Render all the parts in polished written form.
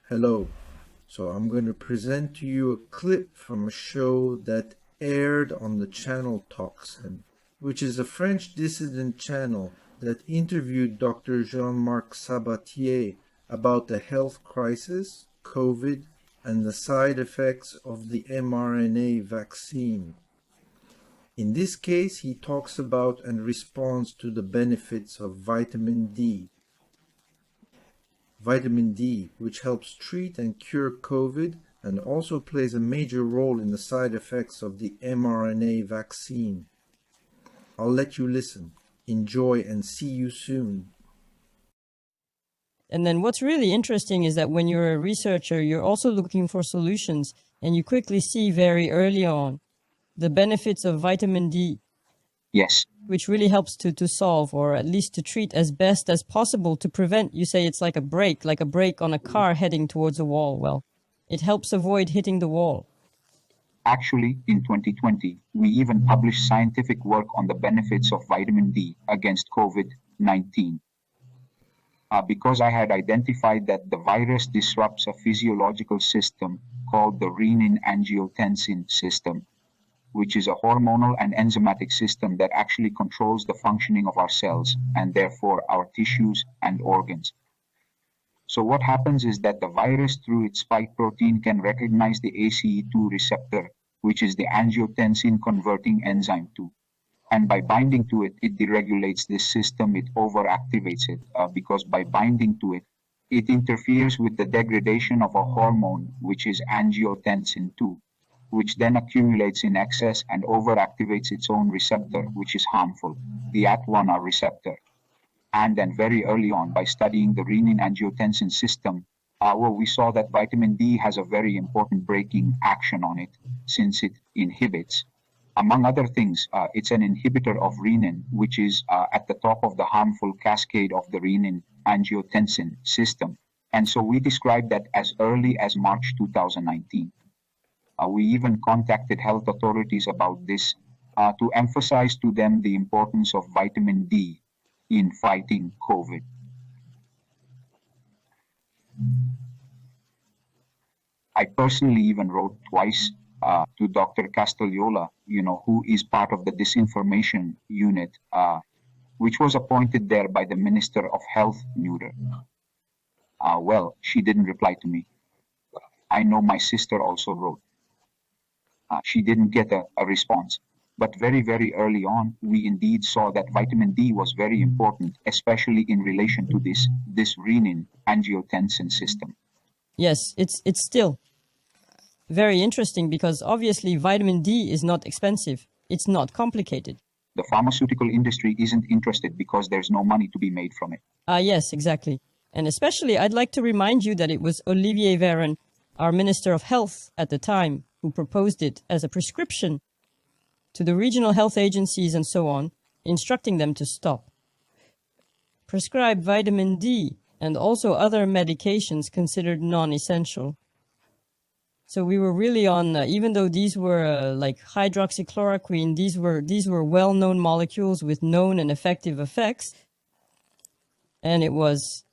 Hello. So I'm going to present to you a clip from a show that aired on the channel Toxin, which is a French dissident channel that interviewed Dr. Jean-Marc Sabatier about the health crisis, COVID, and the side effects of the mRNA vaccine. In this case, he talks about and responds to the benefits of vitamin D. Vitamin D, which helps treat and cure COVID and also plays a major role in the side effects of the mRNA vaccine. I'll let you listen. Enjoy and see you soon. And then what's really interesting is that when you're a researcher, you're also looking for solutions, and you quickly see very early on the benefits of vitamin D. Yes. Which really helps to solve, or at least to treat as best as possible, to prevent, you say it's like a brake on a car heading towards a wall. Well, it helps avoid hitting the wall. Actually, in 2020, we even published scientific work on the benefits of vitamin D against COVID-19. Because I had identified that the virus disrupts a physiological system called the renin-angiotensin system, which is a hormonal and enzymatic system that actually controls the functioning of our cells and therefore our tissues and organs. So what happens is that the virus, through its spike protein, can recognize the ACE2 receptor, which is the angiotensin converting enzyme 2. And by binding to it, it deregulates this system, it overactivates it, because by binding to it, it interferes with the degradation of a hormone, which is angiotensin 2, which then accumulates in excess and overactivates its own receptor, which is harmful, the AT1R receptor. And then very early on, by studying the renin-angiotensin system, we saw that vitamin D has a very important braking action on it, since it inhibits. Among other things, it's an inhibitor of renin, which is at the top of the harmful cascade of the renin-angiotensin system. And so we described that as early as March 2019. We even contacted health authorities about this to emphasize to them the importance of vitamin D in fighting COVID. I personally even wrote twice to Dr. Castagliola, who is part of the disinformation unit, which was appointed there by the Minister of Health, Nutter. Well, she didn't reply to me. I know my sister also wrote. She didn't get a response. But very, very early on, we indeed saw that vitamin D was very important, especially in relation to this renin-angiotensin system. Yes, it's still very interesting because obviously vitamin D is not expensive. It's not complicated. The pharmaceutical industry isn't interested because there's no money to be made from it. Yes, exactly. And especially, I'd like to remind you that it was Olivier Véran, our Minister of Health at the time, who proposed it as a prescription to the regional health agencies and so on, instructing them to stop. Prescribe vitamin D and also other medications considered non-essential. So we were really on, even though these were like hydroxychloroquine, these were well-known molecules with known and effective effects. And it was...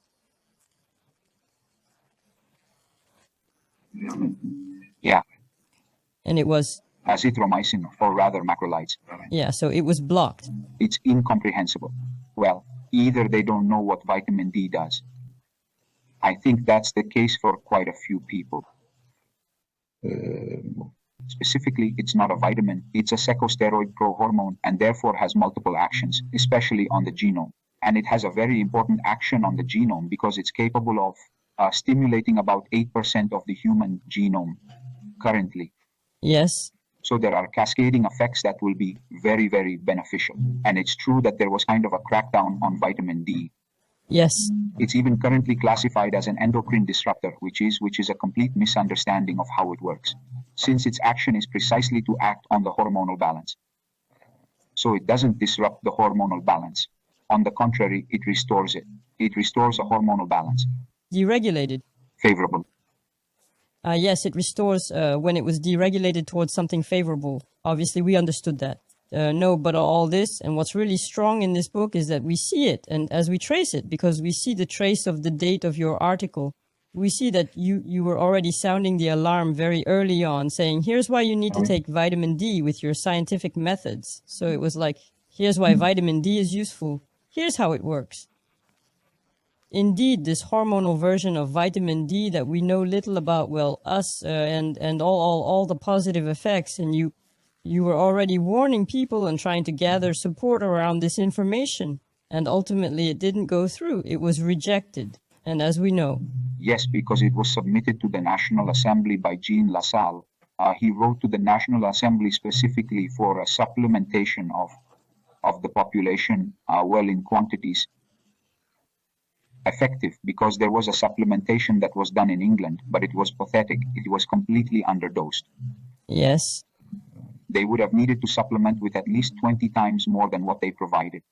Yeah. And it was... azithromycin, or rather macrolides. Yeah, so it was blocked. It's incomprehensible. Well, either they don't know what vitamin D does. I think that's the case for quite a few people. Specifically, it's not a vitamin, it's a secosteroid prohormone and therefore has multiple actions, especially on the genome. And it has a very important action on the genome because it's capable of stimulating about 8% of the human genome currently. Yes. So there are cascading effects that will be very, very beneficial. And it's true that there was kind of a crackdown on vitamin D Yes. It's even currently classified as an endocrine disruptor, which is a complete misunderstanding of how it works, since its action is precisely to act on the hormonal balance. So it doesn't disrupt the hormonal balance. On the contrary, it restores it. It restores a hormonal balance. Deregulated. Favorable. Yes, it restores when it was deregulated towards something favorable. Obviously, we understood that. No, but all this, and what's really strong in this book is that we see it, and as we trace it, because we see the trace of the date of your article, we see that you were already sounding the alarm very early on, saying, here's why you need to take vitamin D with your scientific methods. So it was like, here's why vitamin D is useful. Here's how it works. Indeed, this hormonal version of vitamin D that we know little about, well, us and all the positive effects, and you were already warning people and trying to gather support around this information. And ultimately, it didn't go through. It was rejected. And as we know. Yes, because it was submitted to the National Assembly by Jean Lassalle. He wrote to the National Assembly specifically for a supplementation of the population, well, in quantities effective, because there was a supplementation that was done in England, but it was pathetic. It was completely underdosed. Yes. They would have needed to supplement with at least 20 times more than what they provided.